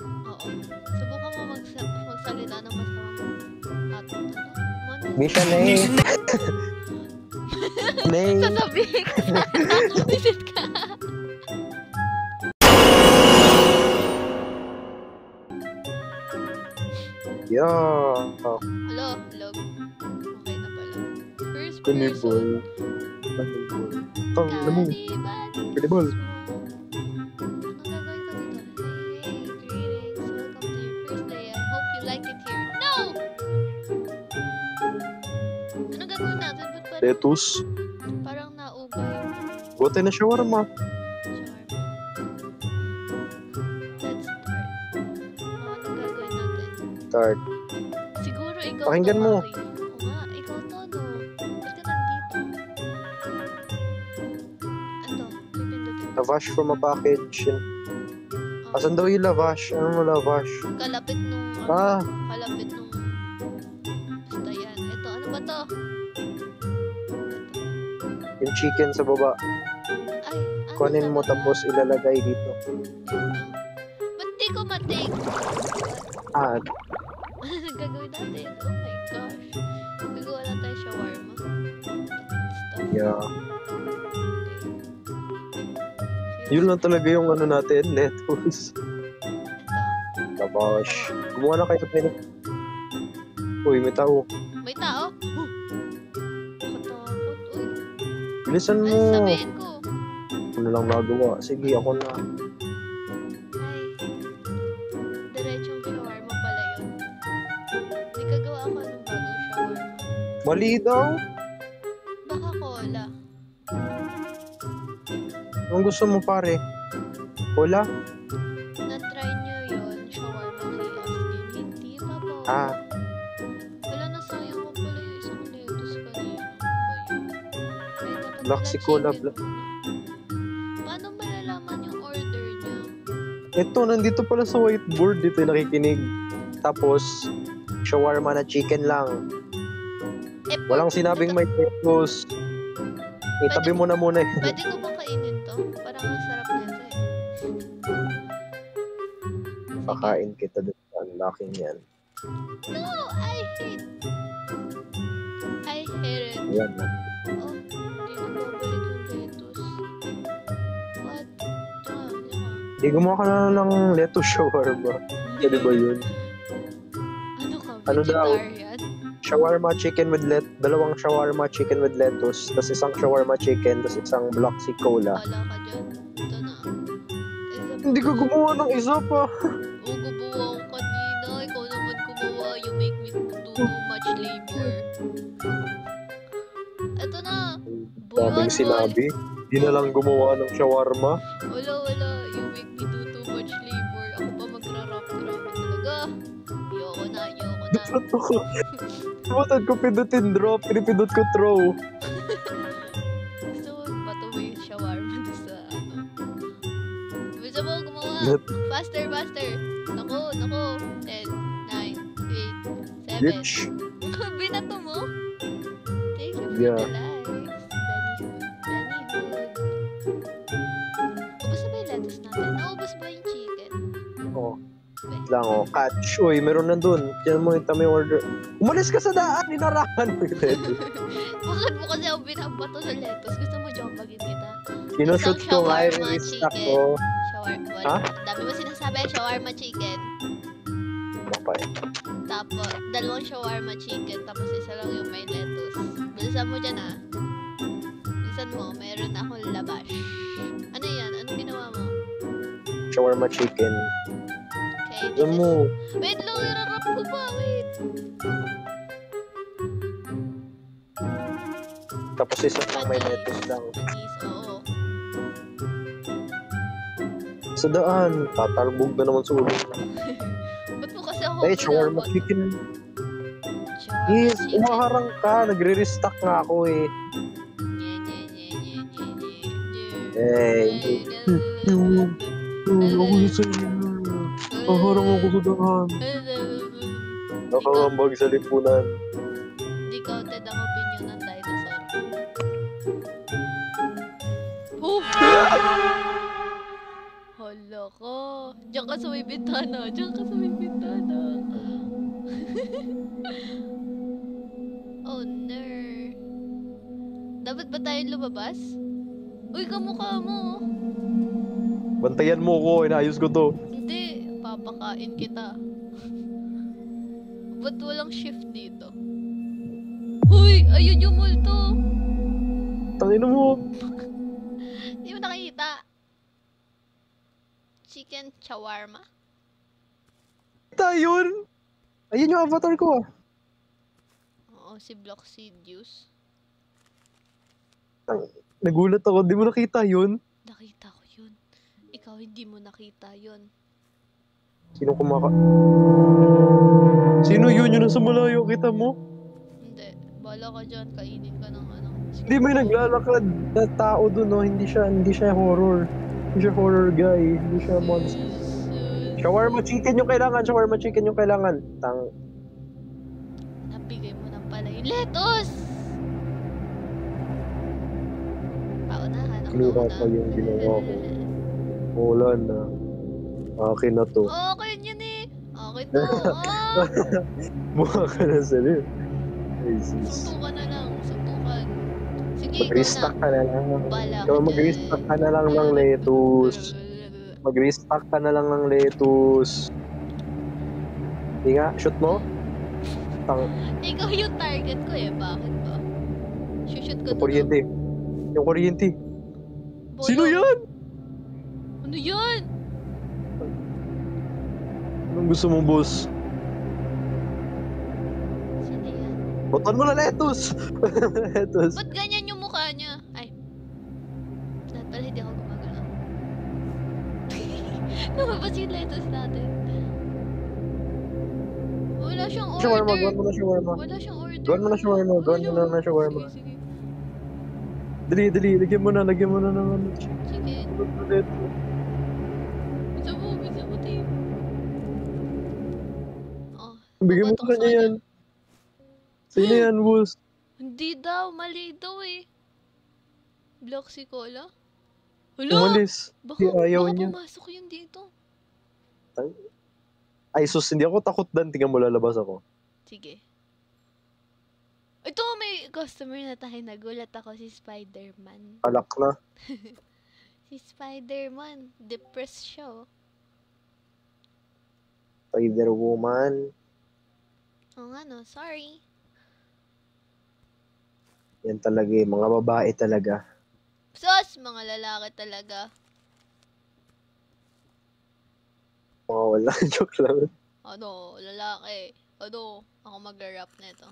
Oo. Subukan mo magsalita ng masamang hotdog. Ano? Misha na eh. Nay. Sasabihin ka sana. Visit ka. Yo. Hello, love. Okay na pala. First Kanibol. person. Kanibol. Alam mo. Cannibal. Kanibol. Anong gagawin ko dito? Hey, greetings. Welcome to your first day. I hope you like it here. No! Anong gagawin natin? Ba't parang naugay? Buti na shawarma. Let's start. Anong gagawin natin? Start. Siguro ikaw Pakinggan to, mo. Maki. Oo nga, ikaw to, no? Ba't ka nandito? Ano? Pipindutin. Lavash from a package. Asan daw yung lavash? Ano mo lavash? Kalapit nung, kalapit nung, basta yan. Ito, ano ba to? Yung chicken sa baba. Ay, ano Kunin sa mo baba? tapos ilalagay dito. Ba't di ko matik? Ah, Ano gagawin natin? Oh my gosh. Gagawa na tayo shawarma. Stuff. yeah. Okay. Yun lang talaga yung ano natin, lettuce. Ito. Lavash. Gumawa na kayo ng Uy, may tao. May tao? Nakatakot. Uy. Bilisan Ano mo. sabihin ko? Ano lang nagawa? Sige, ako na. Ay. Diretsong shawarma pala yun. May kagawa ako ng bagong shawarma. Mali daw. Baka cola. Anong gusto mo pare? Wala? Na-try nyo yun, shawarma kiosk game. Hindi pa po. Ah, Wala, nasayang ko pala yung isang lettuce kanina. Ba yun? Ay, dapat Black pala si Cola, chicken muna. Paano malalaman yung order niya? ito, nandito pala sa whiteboard. Dito yung nakikinig. Tapos, shawarma na chicken lang. Walang sinabing may lettuce. Itabi mo na muna yun. Pwede ko bang kainin to? Parang ang sarap nito eh. Pakain kita doon. Ang laking yan. No! I hate it. Yan. Oh, hindi na babalik yung lettuce. What? Di gumawa ka na ng lettuce shawarma. Pwede ba yun? Ano ka? Ano daw? Vegetarian? Shawarma chicken with dalawang shawarma chicken with lettuce, tapos isang shawarma chicken, tapos isang black sea cola. Wala ka dyan. Ito na. Hindi ka gumawa ng isa pa. Gumawa ko kanina. Ikaw naman gumawa. You make me do too much labor. Ito na. Daming sinabi. Di na lang gumawa ng shawarma. Wala. You make me do too much labor. Ako pa magra-rap. Grabe talaga. Ayoko na. Sumatad ko pindutin drop, pinipindot ko throw. Gusto mo patuloy yung shawarma doon sa ano. Gusto mo gumawa. Faster. Naku. 10, 9, 8, 7. Bitch. Binato mo? Thank you for Yeah. the likes. Bennyhood. Ubus na ba yung lettuce natin? Naubos ba yung chicken? Oh. Wait lang oh. Catch. Uy, meron na dun. Diyan mo yung tami order. Umalis ka sa daan. Ninarahan mo yung lettuce. Bakit mo kasi ako binabato sa lettuce? Gusto mo jombagin kita? Sinushoot ko nga Shawarma yung stock chicken. ko. Ha? Dami mo sinasabi, shawarma chicken. Mapay. Tapos, 2 shawarma chicken. Tapos isa lang yung may lettuce. Bilisan mo dyan ah. Bilisan mo, meron akong labash. Ano yan? Anong ginawa mo? Shawarma chicken. Okay, Diyan mo. Wait lang, irarap ko pa. Wait. Tapos isa lang may lettuce lang. Panis, oo. Sa daan. Tatarbog na naman sa ulo. Ba't mo kasi ako Eh, shawarma binabato? chicken. Shawarma Yes, chicken. umaharang ka. Nagre-restock nga ako eh. Eh, ako sa iyo. Paharang ako sa daan. Nakakambag sa lipunan. Hindi counted ang opinion ng dinosaur. Poof! Hala ka. Diyan Diyan ka sa may bintana. Diyan ka sa may bintana. Oh, no. Dapat ba tayo lumabas? Uy, kamukha mo. Bantayan mo ko, inaayos ko to. Hindi, papakain kita. Ba't walang shift dito? Uy, ayun yung multo. Tangina mo. Hindi mo nakita. Chicken shawarma. Ito yun. Ayun yung avatar ko ah. Oo, si Bloxidius. Nagulat ako, di mo nakita yun? Nakita ko yun. Ikaw hindi mo nakita yun. Sino Sino yun? Yun nasa malayo, kita mo? Hindi. Bala ka dyan. Kainin ka ng ano. Hindi, may naglalakad na tao dun, no? Hindi siya horror. Hindi siya horror guy. Hindi siya monster. Shawarma chicken yung kailangan. Shawarma chicken yung kailangan. Nabigay mo ng pala yung lettuce! Paunahan ako. Kinuha pa yung ginawa ko. Wala na. Akin na to. Okay yun eh. Okay to. Mukha ka na sa rin. Ay, sis. Suntukan na lang. Suntukan. Sige, Mag-restock ka na lang. Bala Ikaw mag-restock ka na lang ng lettuce. Mag-restock ka na lang ng lettuce. Hindi nga, shoot mo. Ikaw yung target ko eh. Bakit ba? Shoot ko Yung kuryente. Yung kuryente. Bolo. Sino yan? Ano yan? Anong gusto mong boss? Sino yan? Botan mo na lettuce! Lettuce. Ba't ganyan yung mukha niya? Ay. Dapat pala hindi ako gumagalaw. Lumabas yung lettuce natin. Wala siyang order. Shawarma, gawin mo na shawarma. Wala siyang order. Gawin mo na shawarma, gawin mo na shawarma. Sige, sige. Dali, lagyan mo na ng ano. Chicken. Bisa mo, team. Oh, Bigyan mo babatok sa kanya yan. Sino yan, boss? Hindi daw, mali daw eh. Bloxy Cola? Hala! Umalis. Baka, Ayaw baka niya. pumasok yun dito. Ay, sus, hindi ako takot dan. Tingnan mo, lalabas ako. Sige. Ito, may customer na tayo. Nagulat ako si Spider-Man. Alak na. Si Spider-Man. Depressed siya, oh. Spider-Woman. Oo nga, no. Sorry. Yan talaga eh. Mga babae talaga. Sus! Mga lalaki talaga. Mga wala. Joke lang. Ano, lalaki. Ano, ako mag-rap nito.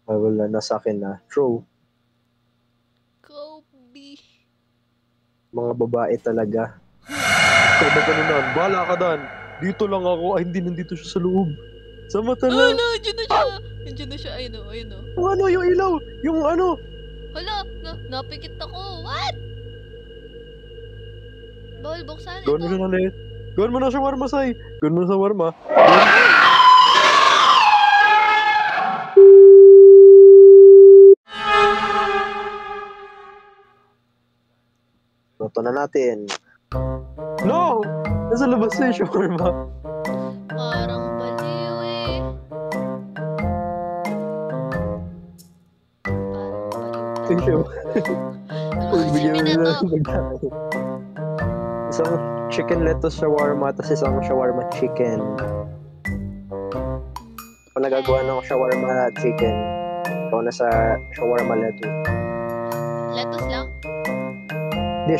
Ay, wala na sa akin na. True. Kobe. Mga babae talaga. Ikaw ba ganun na? Bahala ka dan. Dito lang ako. Ay, hindi nandito siya sa loob. Sa mata Oh, lang. no, andyan na siya. Andyan na siya. Ayun, oh, ayun, oh. Yung ano, yung ilaw. Yung ano. Hala, napikit ako. What? Bawal buksan Gawin mo ito. siya ulit. Gawin mo na shawarma, Sai. Gawin mo na shawarma. Luto na natin. No! Nasa labas na yung shawarma. Parang baliw eh. Parang baliw. Ano kasi Bigyan mo na minato? ng pagkain. Isang chicken lettuce shawarma, tapos isang shawarma chicken. Kung nagagawa ng shawarma chicken, ikaw na sa shawarma lettuce. Lettuce lang? Hindi,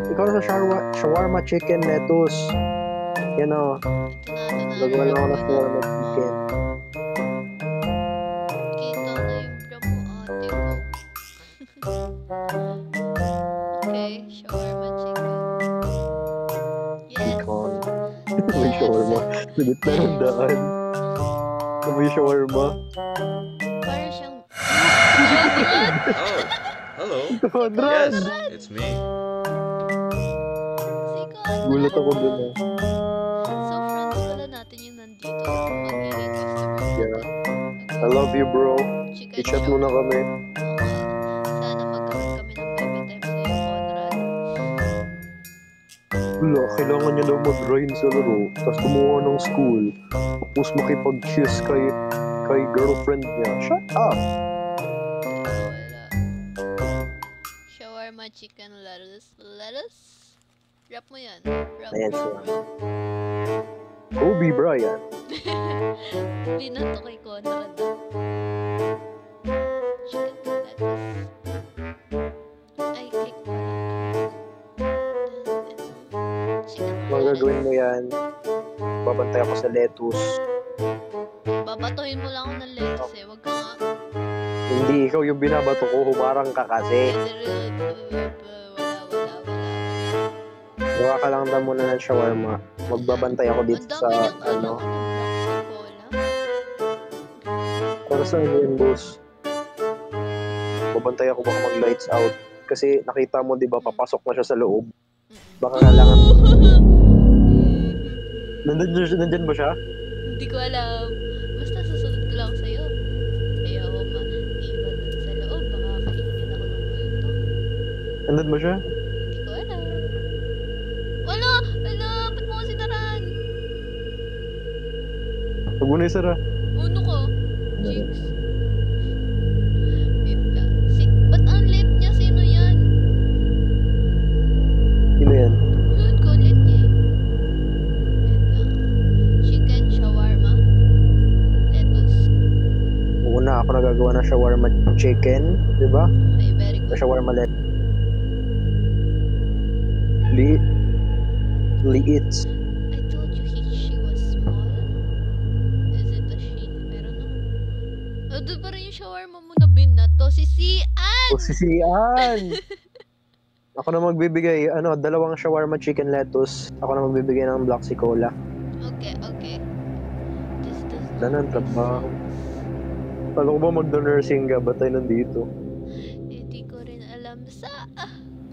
ikaw na sa shawarma chicken lettuce. Yan o. Ito na. Nagagawa lang ako ng shawarma chicken. Kita na yung bra mo, ate ko. Okay, shawarma chicken. Yes! Icon. May shawarma. Sagot na ng daan. May shawarma. Parang siyang... Oh, hello. Conrad! Yes, it's me. Si Conrad. Gulat ako dun eh. So, friends pala natin yung nandito. Magiging customer. Yeah. I love you, bro. Chicken I-chat mo na kami. Oo nga. Sana magkaroon kami ng baby time sa'yo, Conrad. wala, kailangan niya daw mag-grind sa laro, tapos kumuha ng school, tapos makipag-kiss kay girlfriend niya. Shut up! Wala. Shawarma chicken lettuce. Lettuce? Rap mo yan. Rap. Ayan siya. Kobe Bryant. Binato kay Conrad. Chicken lettuce. Ay, kay Conrad. Chicken Mga gagawin mo yan, babantay ako sa lettuce. Babatuhin mo lang ako ng lettuce eh. Wag ka nga. Hindi, ikaw yung binabato ko, humarang ka kasi. Gawa ka lang daw muna ng shawarma. Magbabantay ako dito sa, ano. Para sa yun, boss. Babantay ako baka mag-lights out. Kasi nakita mo, di ba, papasok na siya sa loob. Baka kailangan... Nandyan ba siya? Hindi ko alam. Basta susunod ko lang sa'yo. Kaya ako maiwan dun sa loob. Baka kainin ako ng multo. Nandyan ba siya? Hindi ko alam. Wala! Wala! Ba't mo ko sinaran? Huwag mo na isara. Uno ko. Jinx. Wait lang. Ba't ang late niya? Sino yan? Sino yan? Yun ko, late niya eh. Wait lang. Chicken shawarma. Lettuce. Una, ako nagagawa ng shawarma chicken. Di ba? Okay, very good. Shawarma lettuce. Liits. I told you she was small. Is it a she? Meron ako. Oh, doon pa rin yung shawarma mo na binato. Si Sian! O, sisian! Ako na magbibigay, dalawang shawarma chicken lettuce. Ako na magbibigay ng black si cola. Okay, okay. This does not Danan, make trabaho. sense. Kala ko ba magdo-nursing ka? Ba't tayo nandito? Hindi ko rin alam.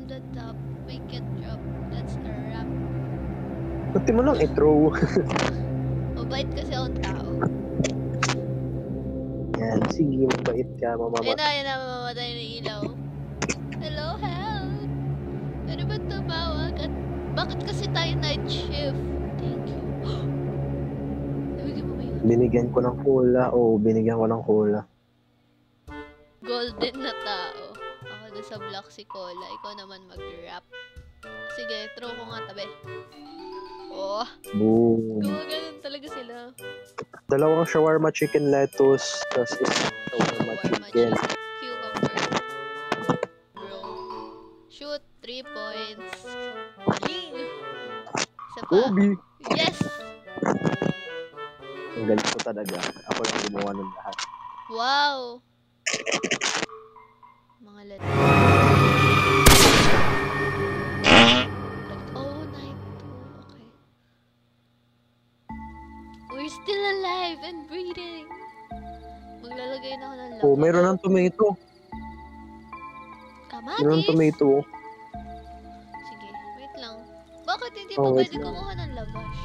The top. We can drop. That's a wrap. Pati mo lang i-throw. Mabait kasi akong tao. Yan, sige, mabait ka, mamama. Ayun na, mamamatay ng ilaw. Hello, help! Ano ba tumawag? At bakit kasi tayo night shift? Thank you. Nabigyan mo ba yun? Binigyan ko ng cola. Oo, binigyan ko ng cola. Golden na tao. Ako doon sa black si Cola. Ikaw naman mag-rap. Sige, throw ko nga tabi. Oh, Boom. gumaganon talaga sila. Dalawang shawarma chicken lettuce. Tapos isang shawarma chicken. Cucumber. Bro. Shoot, 3 points. Ying! Isa pa. Kobe! Yes! Ang galing ko talaga. Ako lang gumawa ng lahat. Wow! Mga letter. Oh, night 2. Okay. We're still alive and breathing. Maglalagay na ako ng lava. Oh, meron ng tomato. Kamatis? Meron ng tomato. Sige, wait lang. Bakit hindi Oh, pa wait pwede lang. kumuha ng lavash?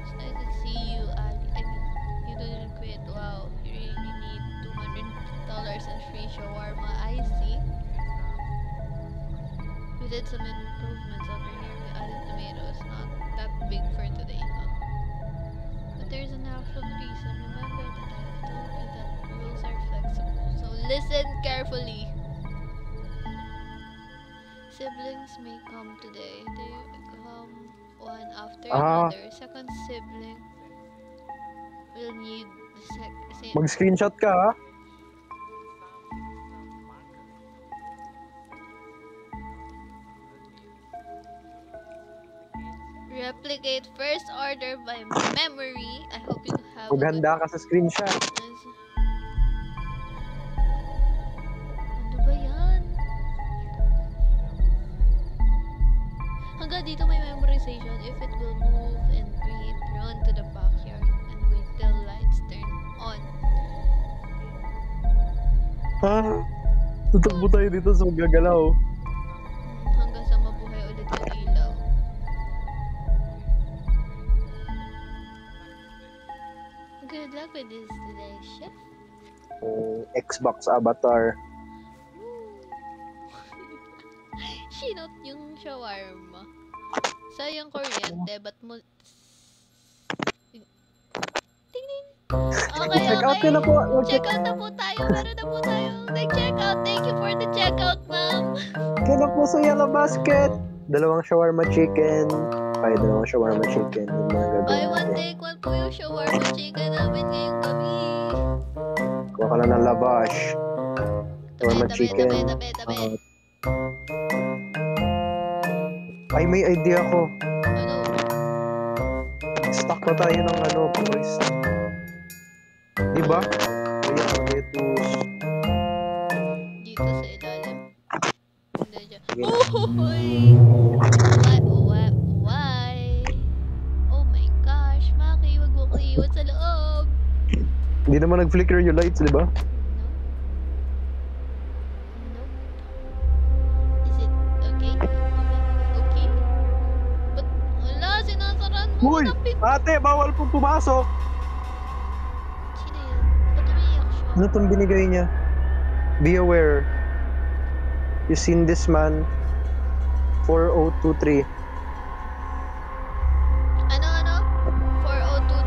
It's nice to see you, Ali. I mean, you didn't quit. Wow, you really need $200 and free shawarma. I see. We did some improvements over here. We added tomatoes. Not that big for today, huh? But there's an actual reason. Remember that I have told you that rules are flexible. So listen carefully. Siblings may come today. They come one after another. Second sibling will need the same. Mag-screenshot ka, ha? Replicate first order by memory. I hope you have. Maghanda ka sa screenshot. Ano ba yan? Hanggang dito may memorization. If it will move and breathe, run to the backyard and wait till lights turn on. Ha? Tutakbo tayo dito sa magagalaw. Hanggang sa mabuhay ulit yung ilaw. Good luck with this today's shift. Xbox avatar. Sinot yung shawarma. Sayang kuryente, ba't mo... Tingnan. Okay, Check out okay. ka na po. Check out na po tayo. Meron na po tayo. Nag-check out. Thank you for the check out, ma'am. Ka na po sa Yellow Basket. Dalawang shawarma chicken. Ay, dalawang shawarma chicken. Yung mga Buy gagawin one, natin. take one po yung shawarma chicken namin ngayong gabi. Kuha ka na ng labash. Shawarma Tabi, chicken. tabi. Ay, may idea ko. Ano? Stock pa tayo ng boys. Diba? Ayan, lettuce. Dito sa ilalim. Hindi dyan. Sige. Uy! Why? Oh my gosh, Maki, wag mo ko iwan sa loob. Hindi naman nag-flicker yung lights, diba? No. Is it okay? Okay? But, wala, sinasaraan mo Uy! ng pin... Ate, bawal pong pumasok! Sino yan? Ba't umiiyak siya? Ano itong binigay niya? Be aware. You seen this man? 4023. Ano?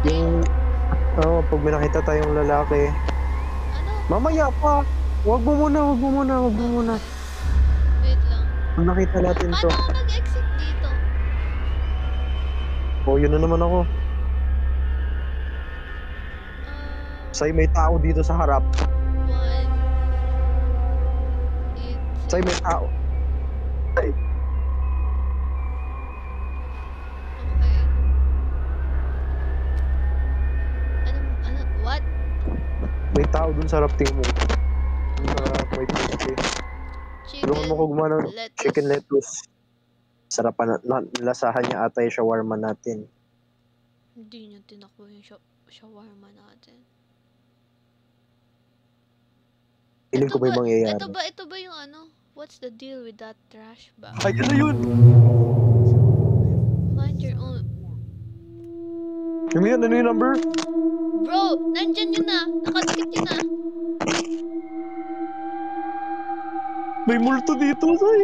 4023? Yung... pag may nakita tayong lalaki. Ano? Mamaya pa! Wag mo muna. Wait lang. Pag nakita natin to. Paano ako mag-exit dito? Oh, yun na naman ako. Say, may tao dito sa harap. 1, 8, Say, may tao. Say, okay. Ano, what? may tao dun sa harap, tingin mo. May puti. Tulungan mo ko gumawa ng lettuce. chicken lettuce. Sarapan na, lasahan niya ata yung shawarma natin. Hindi niya tinakbo yung shawarma natin. Feeling ko may mangyayari. Ito ba yung ano? What's the deal with that trash bag? Ay, ano yun? Mind your own. Ano yun? Ano yung number? Bro, nandyan yun na. Nakadikit yun na. May multo dito, Say.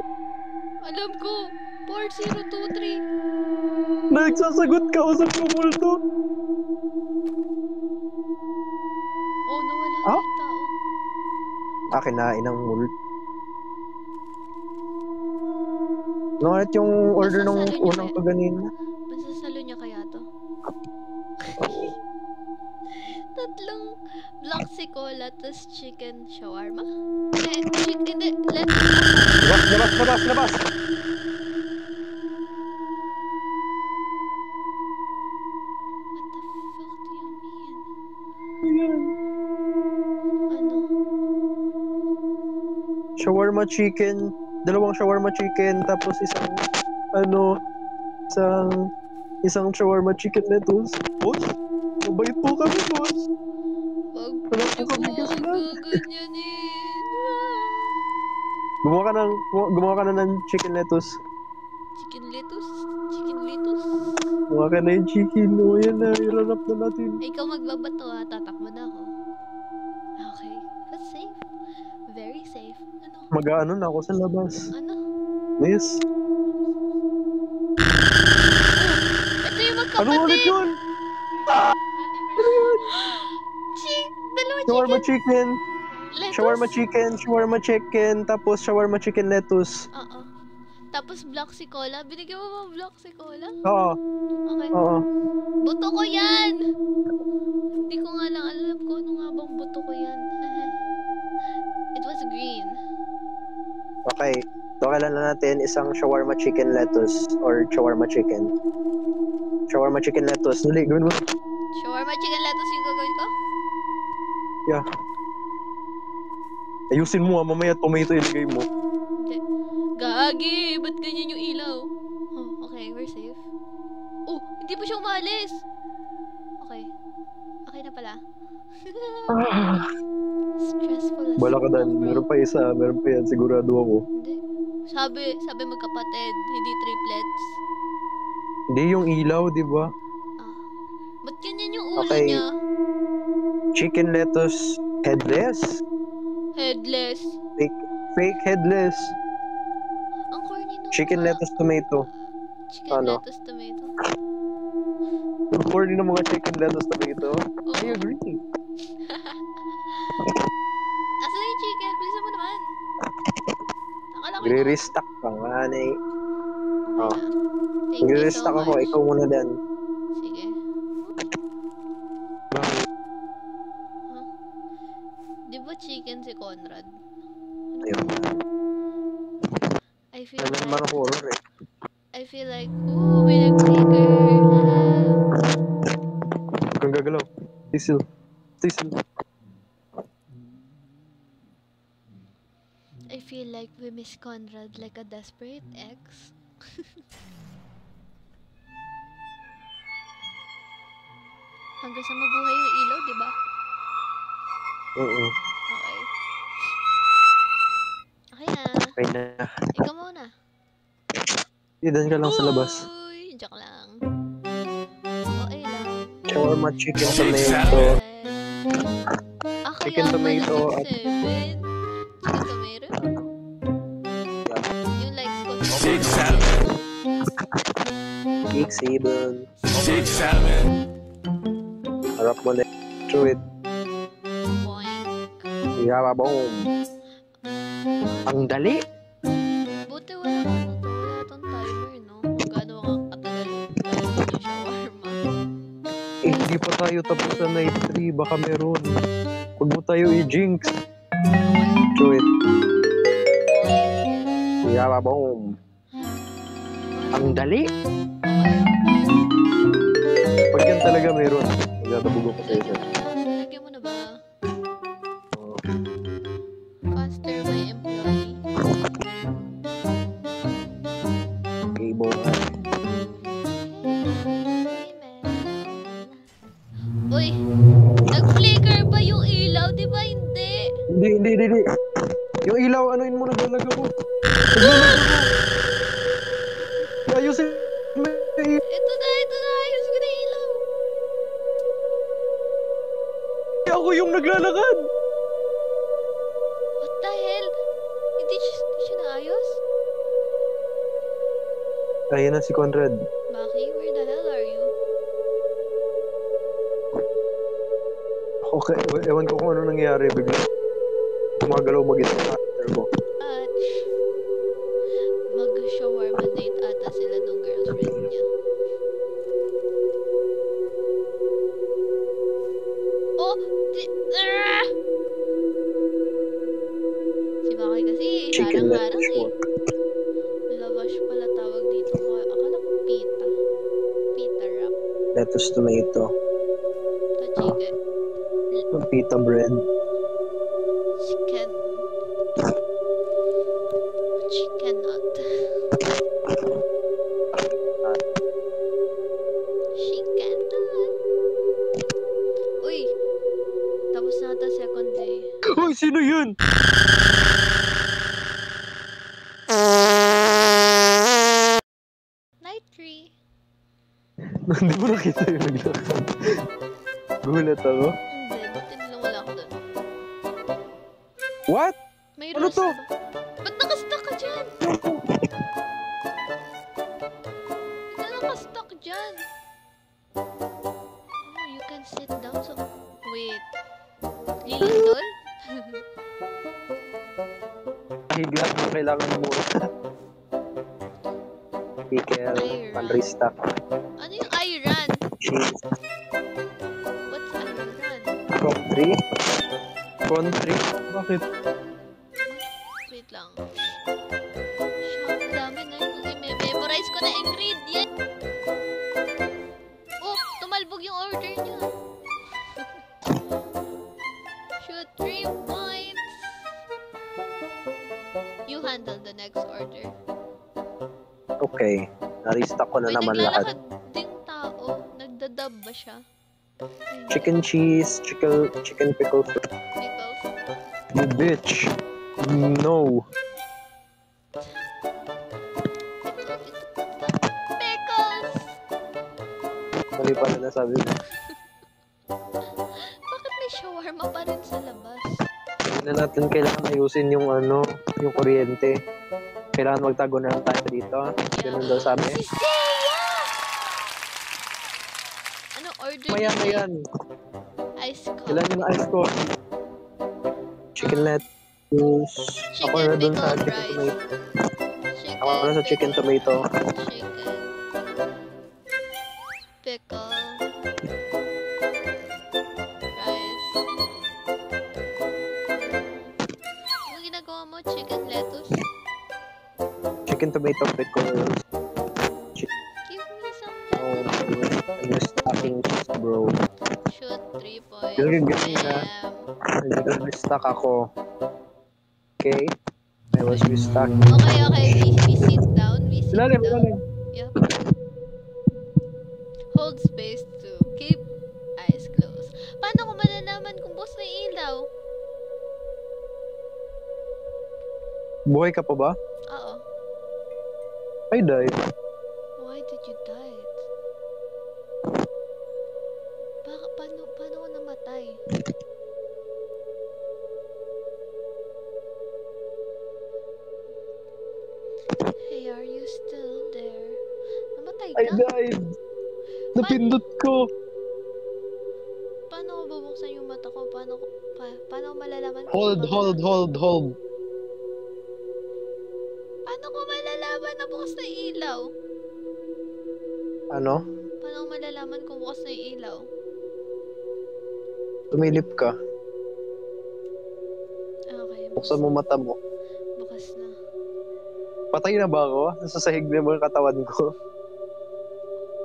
Alam ko. 4023. Nagsasagot ka, usap ko multo. Oh, nawala Ah? na yung tao. Kinain ng multo. Nangalit yung order ng Masasalo niyo unang kaya- paganina. Masasalo niya kaya to? Tatlong black cola tas chicken shawarma? Hindi, Labas! What the fuck do you mean? Ayan. Ano? Shawarma chicken. Dalawang shawarma chicken. Tapos isang shawarma chicken lettuce. Boss? Mabait po kami, boss. Wag Wala po niyo kami po kasalanan. gaganyanin. Gumawa ka na ng chicken lettuce. Chicken lettuce? Chicken lettuce? Gumawa ka na yung chicken. O, yan na. Iranap na natin. Ikaw magbabato ha, tatakbo na ako. Okay. But safe. Very safe. Ano? Mag-ano na ako sa labas. Ano? Yes. Ito yung Ano ulit magkapatid! yun? Dalawa Shawarma chicken. chicken. Lettuce? Shawarma chicken. Tapos shawarma chicken lettuce. Oo. Tapos black cola. Binigyan mo ba black cola? Oo. Okay. Oo. Buto ko yan! Hindi ko nga lang alam kung ano nga bang buto ko yan. It was green. Okay. So, kailan na natin isang shawarma chicken lettuce or shawarma chicken. Shawarma chicken lettuce. Dali, gawin mo. Shawarma chicken lettuce yung gagawin ko? Yeah. Ayusin mo mamaya tomato ilagay mo. Hindi. Gagi! Ba't ganyan yung ilaw? Oh, okay, we're safe. Oh, hindi pa siya umalis! Okay. Okay na pala. Stressful as Bala ka fuck, dan. bro. Meron pa yan. Sigurado ako. Hindi. Sabi magkapatid, hindi triplets. Hindi yung ilaw, di ba? Ba't ganyan yung ulo Okay. niya? Chicken lettuce headless. Headless. Fake headless. Ang corny nung Chicken lettuce tomato. chicken, Ano? lettuce, tomato. Corny ng mga chicken lettuce tomato. Oo. I agree. Asa na yung chicken? Bilisan mo naman. Nakalaki na. Gre-restock ka nga na eh. Okay Oh. na. Thank you so Gre-restock ako, much. ikaw muna din. Sige. Bakit? Huh? Di ba chicken si Conrad? Ayun. I feel Ano naman like, ang horror eh. ooh, may nag-trigger. Kung gagalaw. Tisil. Tisil. I feel like we miss Conrad like a desperate ex. Hanggang sa mabuhay yung ilaw, di ba? Oo. Okay. Okay na. Okay na. Ikaw muna. Idan ka lang sa labas. Uy, joke lang. Okay lang. Shawarma chicken Chicken tomato. Chicken tomato tomato. at- Chicken tomato? Yung likes ko sa Six, seven. Big Sabon. 6-7. Harap mo na. Chew it. Boink. Yama boom. Ang dali. Buti wala tong timer, no? Kung gaano katagal gagawin yung shawarma. Eh, hindi pa tayo tapos sa night 3. Baka meron. Huwag mo tayo i-jinx. Okay. Chew it. Boink. Yama boom. Ang dali. Okay. Pag yan talaga meron. Magtatabog ako sa isa. Lagyan mo na ba? Faster, my employee. Cable. Uy! Nag-flicker pa yung ilaw, di ba? Hindi! Hindi. Yung ilaw, anuin mo, naglalag ako. Ayusin. Ito na! Ayos ko na yung ilaw! Ako yung naglalakad. What the hell? Hindi siya naayos? Ayun na si Conrad. Maki, where the hell are you? Okay, ewan ko kung ano nangyari. Bigla gumagalaw mag-isa sa after ko. At mag-shawarma date ata sila nung girlfriend niya. Oh! Si Maki kasi Chicken harang-harang lettuce eh. walk. Lavash pala tawag dito. Akala ko pita. Pita wrap. Lettuce tomato. Sa chicken. Pita bread. Chicken. Chicken nut. Chicken nut. Uy! Tapos na ata second day. Uy, sino yun? Night 3. Hindi mo nakita yung naglakad. Gulat ako. Hindi, ba't hindi wala ako doon? What? May Ano rose to? ba? Ba't nakastuck ka dyan? Ba't ka nakastuck dyan? Oh, you can sit down so... Wait. Lilindol? Higla mo kailangan mo. Pickle, Iron. pan-restock, Ano yung iron? cheese, What's iron? country. Country? Bakit? Wait lang. Siyang dami na yung i-memorize ko na ingredient. Oh, tumalbog yung order niya. Shoot 3 points. You handle the next order. Okay. Na-restock ko na May naman lahat. naglalakad ding tao. Nagdadab ba siya? Ay, Chicken cheese, chicken pickle. Pickles. You bitch. No. Pickles! Mali pala na sabi mo. Bakit may shawarma pa rin sa labas? Hindi na natin kailangan ayusin yung yung kuryente. Kailangan magtago na lang tayo dito. Ganun daw sabi. Sisi! Order Maya na na yan. ice Kailan coffee. yung ice coffee? Chicken lettuce. Ako Chicken na dun sa pickle chicken rice. tomato. Ako na sa chicken tomato. Chicken. Pickle. Rice. Ano ginagawa mo? Chicken lettuce? Chicken tomato pickle. Give me some Oh, lettuce. yung stocking bro. Shoot 3 points. Yung ganyan na. Damn. Nag-restock ako. Okay? I was restocked. Okay. We sit down. We sit Ilalim. down. Yep. Hold space to keep eyes closed. Paano ko malalaman kung boss na yung ilaw? Buhay ka pa ba? Oo. I died. Why did you die? Paano ko namatay? Hey, are you still there? Namatay I ka? died. Napindot ko. Paano ko bubuksan yung mata ko? Paano ko malalaman kung Hold. Paano ko malalaman na bukas na yung ilaw? Ano? Paano ko malalaman kung bukas na yung ilaw? Tumilip ka. Okay, Buksan mo mata mo. bukas na. Patay na ba ako? Nasa sahig na yung katawan ko.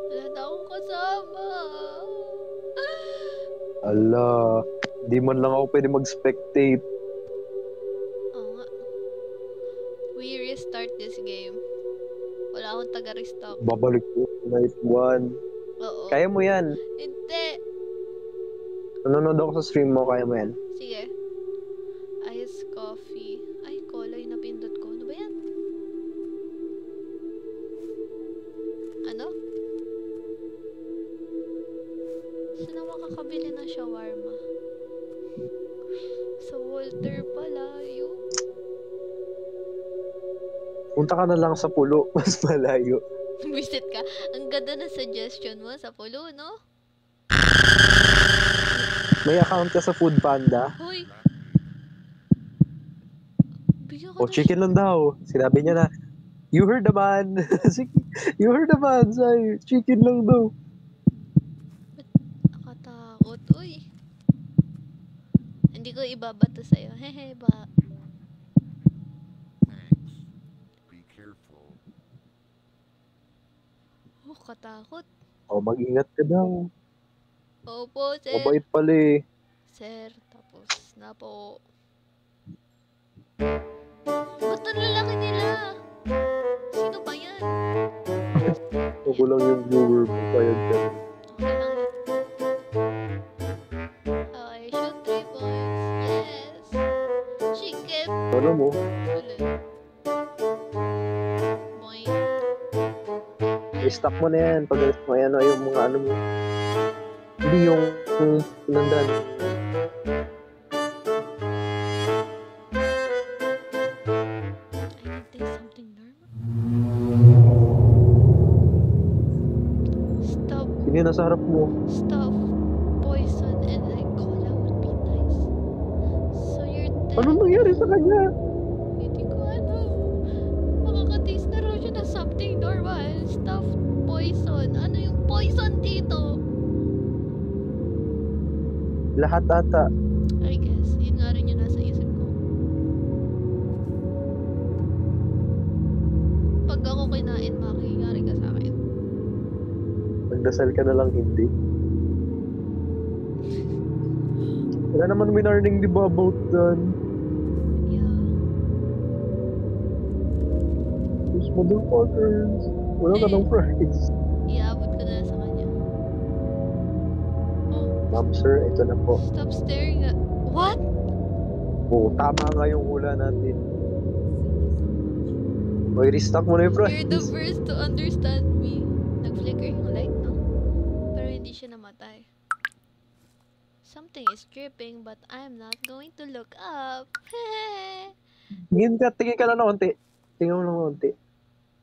Wala na akong kasama. Ala. Di man lang ako pwede mag-spectate. Oo nga. We restart this game. Wala akong taga-restock. Babalik ko. Night 1. Oo. Kaya mo yan. Hindi. Nanonood ako sa stream mo. Kaya mo yan. Sige. Ice coffee. Ay, cola yung napindot ko. Ano ba yan? Ano? Saan ako makakabili ng shawarma? Sa Walter pala. Yung... Punta ka na lang sa pulo. Mas malayo. Visit ka. Ang ganda ng suggestion mo sa pulo, no? May account ka sa Food Panda. Hoy! Bigyan O ko ng chicken lang daw. Sinabi niya na, you heard the man. Sige, you heard the man. Say, chicken lang daw. Nakatakot. Uy! Hindi ko ibabato sa'yo. Hehe, ba? Thanks. Be careful. Oh, katakot. O, mag-ingat ka daw. Opo, sir. Mabait pala eh. Sir, tapos na po. Ba't ang lalaki nila? Sino ba yan? Ako lang yung viewer mo. Kaya ka. Okay lang yan. Okay, shoot 3 points. Yes! Chicken! Ano mo? Ulit. Boing. I-stock mo na yan. Pag mo yan, yung mga ano mo. Hindi yung pinandan. I think there's something normal. Stop. Yun yung nasa harap mo. Stuff, poison, and like cola would be nice. So you're dead. Ano nangyari sa kanya? Hindi ko alam. Makakataste na raw siya ng something normal. Stuff, poison. Ano yung poison dito? Lahat ata. I guess, yun nga rin yung nasa isip ko. Pag ako kinain, makikingari ka sa akin. Magdasal ka na lang hindi. Wala naman may narinig di ba about that? Yeah. Those motherfuckers. Wala ka ng prize. Iabot ko na sa kanya. Oh, Ma'am sir, ito na po. stop staring at... What? Oo, tama nga yung hula natin. Oy, restock mo na yung prize. You're the first to understand me. Nag-flicker yung light, no? Pero hindi siya namatay. Something is dripping, but I'm not going to look up. Tingin ka lang na unti. Tingnan mo lang na unti.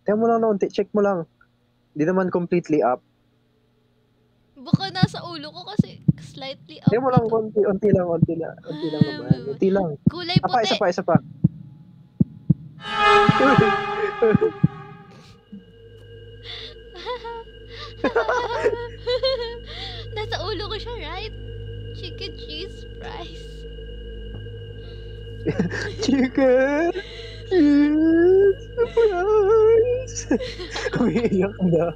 Tingnan mo lang na unti. Check mo lang. Hindi naman completely up. Baka nasa ulo ko kasi slightly up. Hindi mo lang dito. unti lang naman. Unti lang. Kulay puti. Isa pa. Nasa ulo ko siya, right? Chicken cheese fries. Chicken cheese fries. Umiiyak na.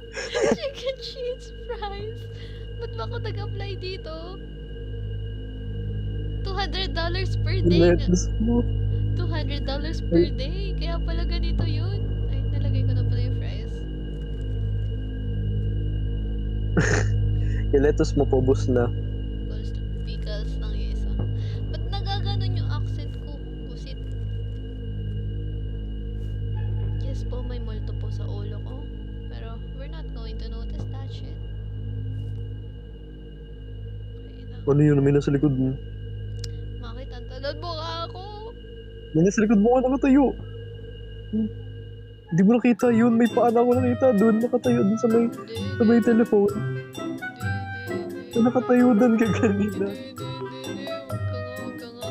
Chicken cheese fries. Ba't ba ako nag-apply dito? $200 per day. Lettuce mo. $200 per day. Kaya pala ganito yun. Ay, nalagay ko na pala yung fries. Yung lettuce mo pobos na. Equals to pickles lang yung isa. Ba't nagaganon yung accent ko? Kusit. Yes po, may multo po sa ulo ko. Pero we're not going to notice that shit. Okay na. Ano yun? May nasa likod mo. Bakit ang talon mo ka ako? May nasa likod mo ka nakatayo. Hindi mo nakita yun. May paan ako nakita doon. Nakatayo doon sa may telephone. Nakatayo doon ka kanina. Huwag ka nga.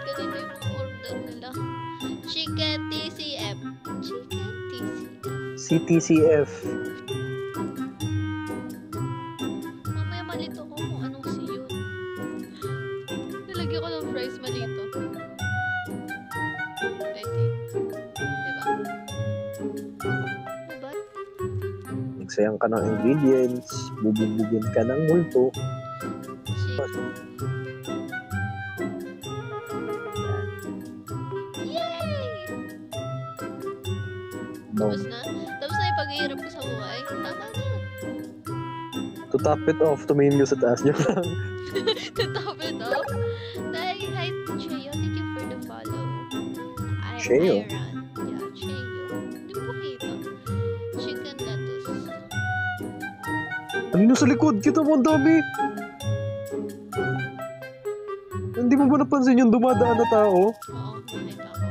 Ganito yung mga order nila. Chicken TCF. Chicken TCF. CTCF. Mamaya malito ko kung anong C yun. Nilagyan ko ng fries malito. I think. Diba? Diba? Nagsayang ka ng ingredients. Bububugin ka ng multo. Yay! Tapos na? Tapos na yung paghihirap ko sa buhay? Tama na. To top it off, tumingin nyo sa taas nyo lang. To top it off. Hi, Cheo. Thank you for the follow. Cheo? Iran. Yeah, Cheo. Hindi po kita. Chicken lettuce. Ano sa likod? Kita mo ang dami. Hindi mo ba napansin yung dumadaan na tao? Oo, nakita ko.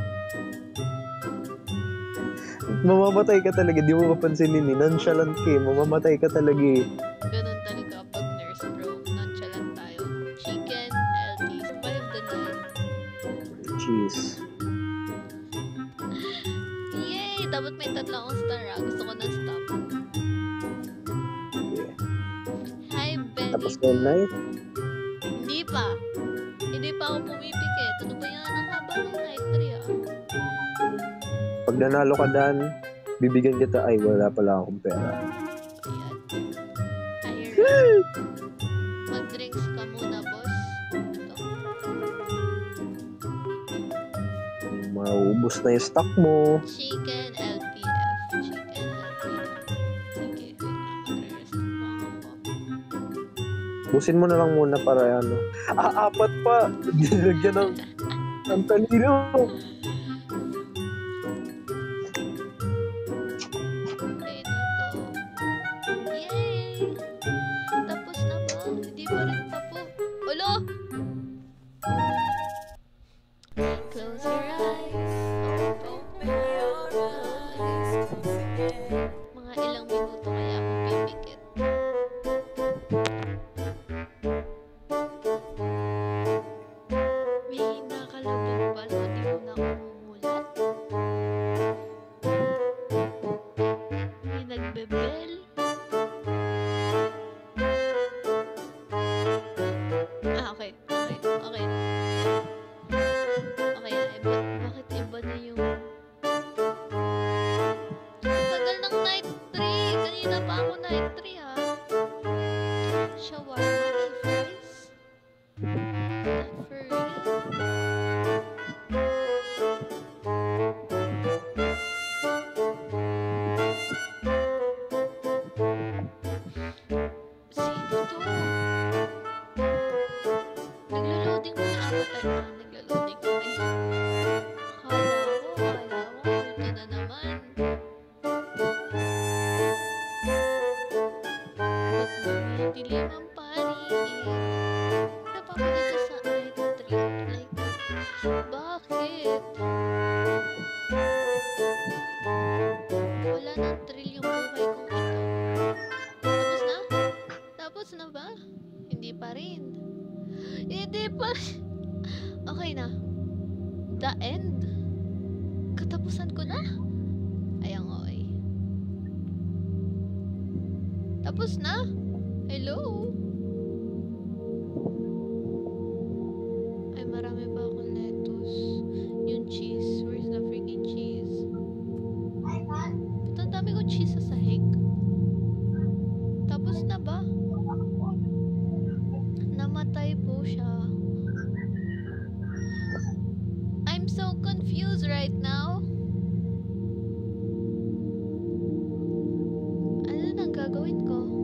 Mamamatay ka talaga. Di mo mapansinin eh. Nonchalant ka eh. Mamamatay ka talaga eh. Ganun talaga pag nurse bro. Nonchalant tayo. Chicken, LT. Survive the night. Jeez. Yay! Dapat may tatlo akong star ah. Gusto ko na stop. Yeah. Hi, Benny. Tapos na yung night. Hindi pa. Hindi pa ako pumipikit. Ano ba yan? Ang haba ng night 3 ah. Pag nanalo ka Dan, bibigyan kita. Ay, wala pala akong pera. Ayan. Iron. Mag-drinks ka muna, boss. Ito. Maubos na yung stock mo. Chicken LPF. Chicken LPF. Sige, wait lang. Mag-rest pa ako. Busin mo na lang muna para ano. Apat pa! Nilagyan ng talino. Okay na to. Yay! Tapos na ba? Hindi pa rin tapo. Olo! Close your eyes. Open your eyes. Mga ilang minuto kaya ako pipikit. May nakalabog pala. Di mo na ako mumulat. May nagbebel. Okay. Okay na. Bakit iba na yung... Tagal ng night 3. Kanina pa ako night 3 ha. Shawarma, may fries. Not for real. Sino to? Naglo-loading mo na avatar na. Naglo-loading ko eh. Kala ko, ito na naman. Ba't dumidilim ang paligid? Wala pa ako dito sa night trip. Like, bakit? Wala nang thrill yung buhay kong Tapos na? Hello? Ay, marami pa akong lettuce. Yung cheese. Where's the freaking cheese? Ba't ang dami kong cheese sa sahig? Tapos na ba? Namatay po siya. I'm so confused right now. Ano nang gagawin ko?